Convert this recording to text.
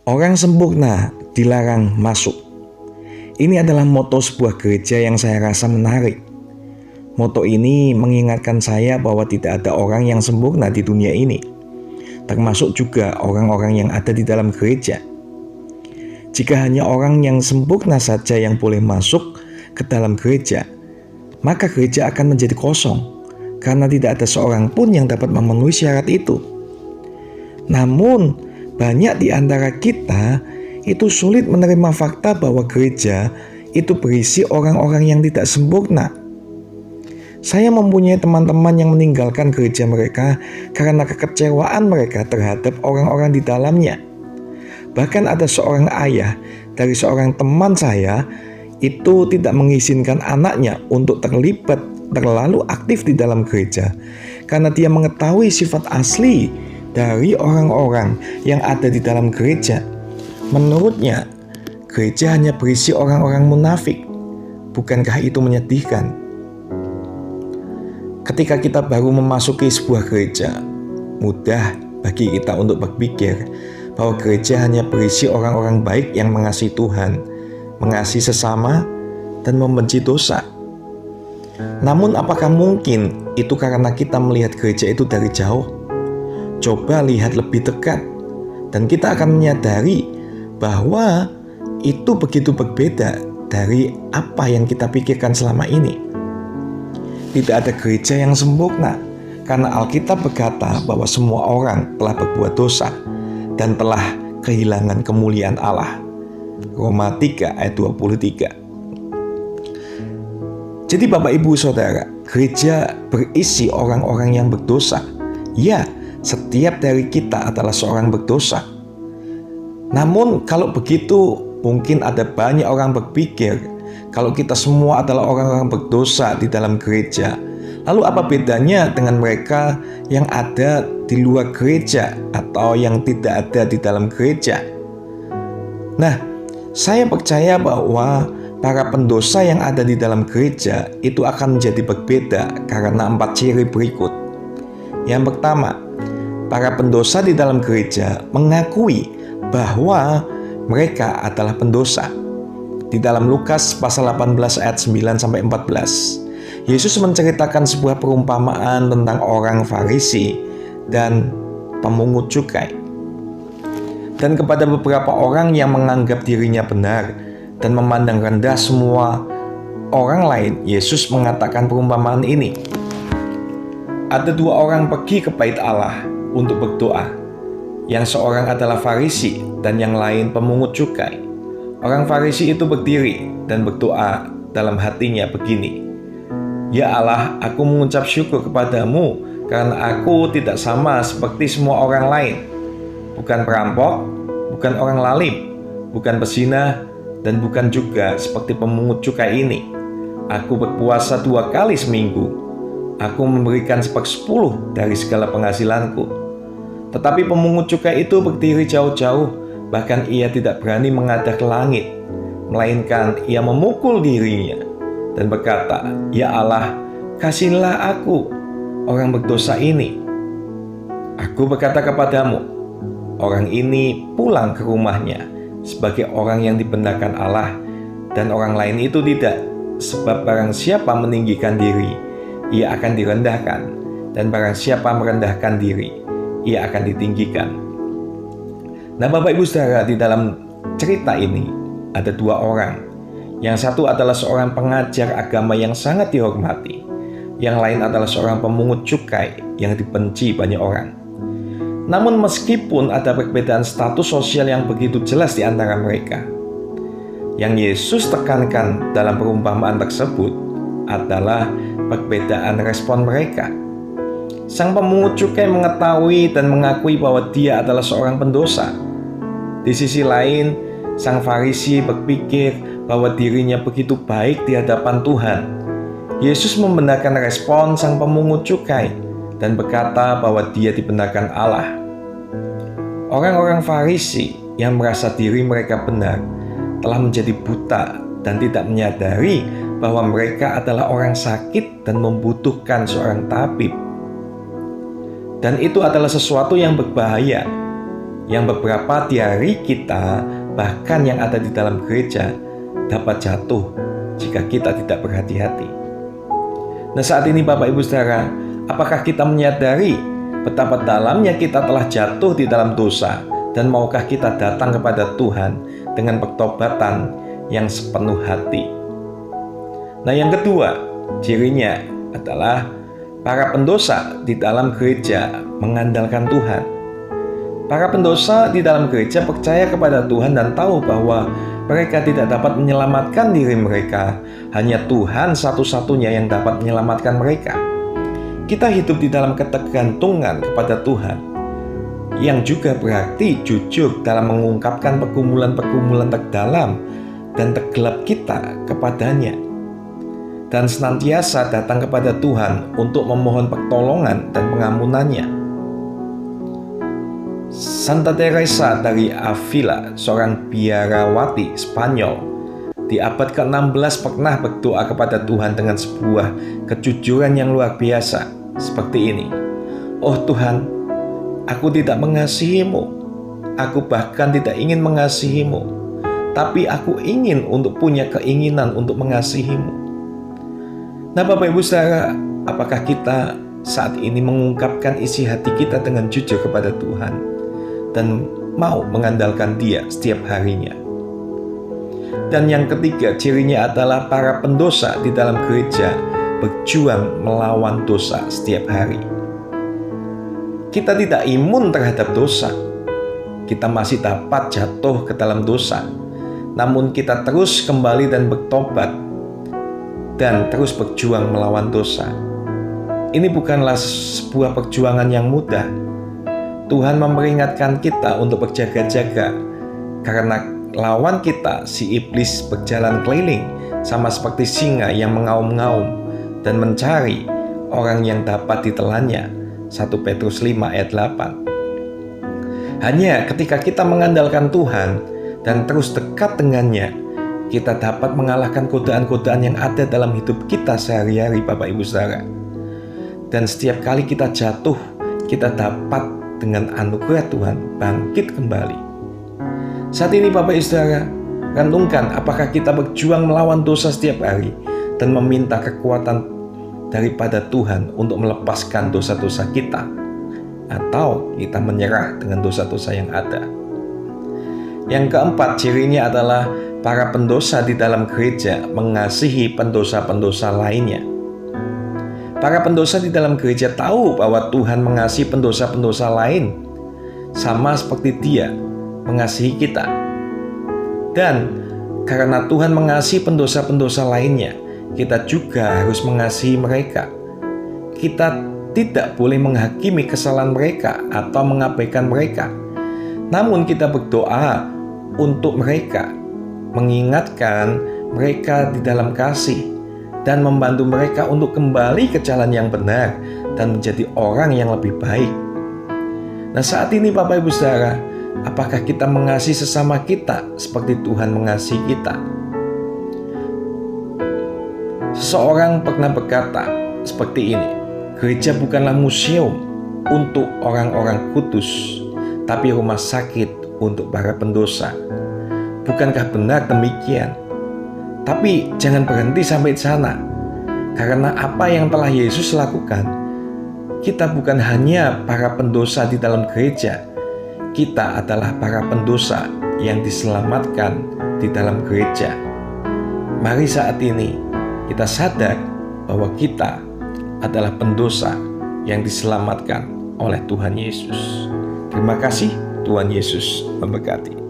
Orang sempurna dilarang masuk. Ini adalah moto sebuah gereja yang saya rasa menarik. Moto ini mengingatkan saya bahwa tidak ada orang yang sempurna di dunia ini, termasuk juga orang-orang yang ada di dalam gereja. Jika hanya orang yang sempurna saja yang boleh masuk ke dalam gereja, maka gereja akan menjadi kosong, karena tidak ada seorang pun yang dapat memenuhi syarat itu. Namun, banyak di antara kita itu sulit menerima fakta bahwa gereja itu berisi orang-orang yang tidak sempurna. Saya mempunyai teman-teman yang meninggalkan gereja mereka karena kekecewaan mereka terhadap orang-orang di dalamnya. Bahkan ada seorang ayah dari seorang teman saya itu tidak mengizinkan anaknya untuk terlibat terlalu aktif di dalam gereja karena dia mengetahui sifat asli dari orang-orang yang ada di dalam gereja. Menurutnya, gereja hanya berisi orang-orang munafik. Bukankah itu menyedihkan? Ketika kita baru memasuki sebuah gereja, mudah bagi kita untuk berpikir bahwa gereja hanya berisi orang-orang baik yang mengasihi Tuhan, mengasihi sesama, dan membenci dosa. Namun apakah mungkin itu karena kita melihat gereja itu dari jauh? Coba lihat lebih dekat, dan kita akan menyadari bahwa itu begitu berbeda dari apa yang kita pikirkan selama ini. Tidak ada gereja yang sempurna, karena Alkitab berkata bahwa semua orang telah berbuat dosa dan telah kehilangan kemuliaan Allah. Roma 3 ayat 23. Jadi Bapak Ibu Saudara, gereja berisi orang-orang yang berdosa. Ya, setiap dari kita adalah seorang berdosa. Namun kalau begitu, mungkin ada banyak orang berpikir kalau kita semua adalah orang-orang berdosa di dalam gereja, lalu apa bedanya dengan mereka yang ada di luar gereja atau yang tidak ada di dalam gereja? Nah, saya percaya bahwa para pendosa yang ada di dalam gereja itu akan menjadi berbeda karena 4 ciri berikut. Yang pertama, para pendosa di dalam gereja mengakui bahwa mereka adalah pendosa. Di dalam Lukas pasal 18 ayat 9-14, Yesus menceritakan sebuah perumpamaan tentang orang Farisi dan pemungut cukai. Dan kepada beberapa orang yang menganggap dirinya benar dan memandang rendah semua orang lain, Yesus mengatakan perumpamaan ini. Ada 2 orang pergi ke bait Allah untuk berdoa. Yang seorang adalah Farisi dan yang lain pemungut cukai. Orang Farisi itu berdiri dan berdoa dalam hatinya begini, "Ya Allah, aku mengucap syukur kepadamu karena aku tidak sama seperti semua orang lain. Bukan perampok, bukan orang lalim, bukan pezina, dan bukan juga seperti pemungut cukai ini. Aku berpuasa 2 kali seminggu. Aku memberikan 1/10 dari segala penghasilanku." Tetapi pemungut cukai itu berdiri jauh-jauh, bahkan ia tidak berani menghadap ke langit, melainkan ia memukul dirinya dan berkata, "Ya Allah, kasihilah aku, orang berdosa ini." Aku berkata kepadamu, orang ini pulang ke rumahnya sebagai orang yang dibenarkan Allah, dan orang lain itu tidak. Sebab barang siapa meninggikan diri, ia akan direndahkan, dan barang siapa merendahkan diri, ia akan ditinggikan. Nah Bapak Ibu Saudara, di dalam cerita ini ada 2 orang. Yang satu adalah seorang pengajar agama yang sangat dihormati. Yang lain adalah seorang pemungut cukai yang dibenci banyak orang. Namun meskipun ada perbedaan status sosial yang begitu jelas di antara mereka, yang Yesus tekankan dalam perumpamaan tersebut adalah perbedaan respon mereka. Sang pemungut cukai mengetahui dan mengakui bahwa dia adalah seorang pendosa. Di sisi lain, sang Farisi berpikir bahwa dirinya begitu baik di hadapan Tuhan. Yesus membenarkan respon sang pemungut cukai dan berkata bahwa dia dibenarkan Allah. Orang-orang Farisi yang merasa diri mereka benar telah menjadi buta dan tidak menyadari bahwa mereka adalah orang sakit dan membutuhkan seorang tabib. Dan itu adalah sesuatu yang berbahaya. yang beberapa dari kita, bahkan yang ada di dalam gereja, dapat jatuh jika kita tidak berhati-hati. Nah, saat ini Bapak Ibu Saudara, apakah kita menyadari betapa dalamnya kita telah jatuh di dalam dosa, dan maukah kita datang kepada Tuhan dengan pertobatan yang sepenuh hati? Nah, yang kedua, cirinya adalah para pendosa di dalam gereja mengandalkan Tuhan. Para pendosa di dalam gereja percaya kepada Tuhan dan tahu bahwa mereka tidak dapat menyelamatkan diri mereka. Hanya Tuhan satu-satunya yang dapat menyelamatkan mereka. Kita hidup di dalam ketergantungan kepada Tuhan, yang juga berarti jujur dalam mengungkapkan pergumulan-pergumulan terdalam dan tergelap kita kepadanya, dan senantiasa datang kepada Tuhan untuk memohon pertolongan dan pengampunannya. Santa Teresa dari Avila, seorang biarawati Spanyol, di abad ke-16 pernah berdoa kepada Tuhan dengan sebuah kejujuran yang luar biasa seperti ini. Oh Tuhan, aku tidak mengasihimu, aku bahkan tidak ingin mengasihimu, tapi aku ingin untuk punya keinginan untuk mengasihimu. Nah Bapak Ibu Saudara, apakah kita saat ini mengungkapkan isi hati kita dengan jujur kepada Tuhan dan mau mengandalkan Dia setiap harinya? Dan yang ketiga, cirinya adalah para pendosa di dalam gereja berjuang melawan dosa setiap hari. Kita tidak imun terhadap dosa. Kita masih dapat jatuh ke dalam dosa, namun kita terus kembali dan bertobat dan terus berjuang melawan dosa. Ini bukanlah sebuah perjuangan yang mudah. Tuhan memperingatkan kita untuk berjaga-jaga, karena lawan kita, si iblis, berjalan keliling sama seperti singa yang mengaum-ngaum dan mencari orang yang dapat ditelannya. 1 Petrus 5 ayat 8. Hanya ketika kita mengandalkan Tuhan dan terus dekat dengannya, kita dapat mengalahkan godaan-godaan yang ada dalam hidup kita sehari-hari Bapak Ibu Saudara. Dan setiap kali kita jatuh, kita dapat dengan anugerah Tuhan bangkit kembali. Saat ini Bapak Ibu Saudara, renungkan apakah kita berjuang melawan dosa setiap hari dan meminta kekuatan daripada Tuhan untuk melepaskan dosa-dosa kita, atau kita menyerah dengan dosa-dosa yang ada. Yang keempat, cirinya adalah para pendosa di dalam gereja mengasihi pendosa-pendosa lainnya. Para pendosa di dalam gereja tahu bahwa Tuhan mengasihi pendosa-pendosa lain sama seperti Dia mengasihi kita. Dan karena Tuhan mengasihi pendosa-pendosa lainnya, kita juga harus mengasihi mereka. Kita tidak boleh menghakimi kesalahan mereka atau mengabaikan mereka. Namun kita berdoa untuk mereka, mengingatkan mereka di dalam kasih, dan membantu mereka untuk kembali ke jalan yang benar dan menjadi orang yang lebih baik. Nah saat ini Bapak Ibu Saudara, apakah kita mengasihi sesama kita seperti Tuhan mengasihi kita? Seseorang pernah berkata seperti ini, gereja bukanlah museum untuk orang-orang kudus, tapi rumah sakit untuk para pendosa. Bukankah benar demikian? Tapi jangan berhenti sampai di sana, karena apa yang telah Yesus lakukan, kita bukan hanya para pendosa di dalam gereja, kita adalah para pendosa yang diselamatkan di dalam gereja. Mari saat ini kita sadar bahwa kita adalah pendosa yang diselamatkan oleh Tuhan Yesus. Terima kasih, Tuhan Yesus memberkati.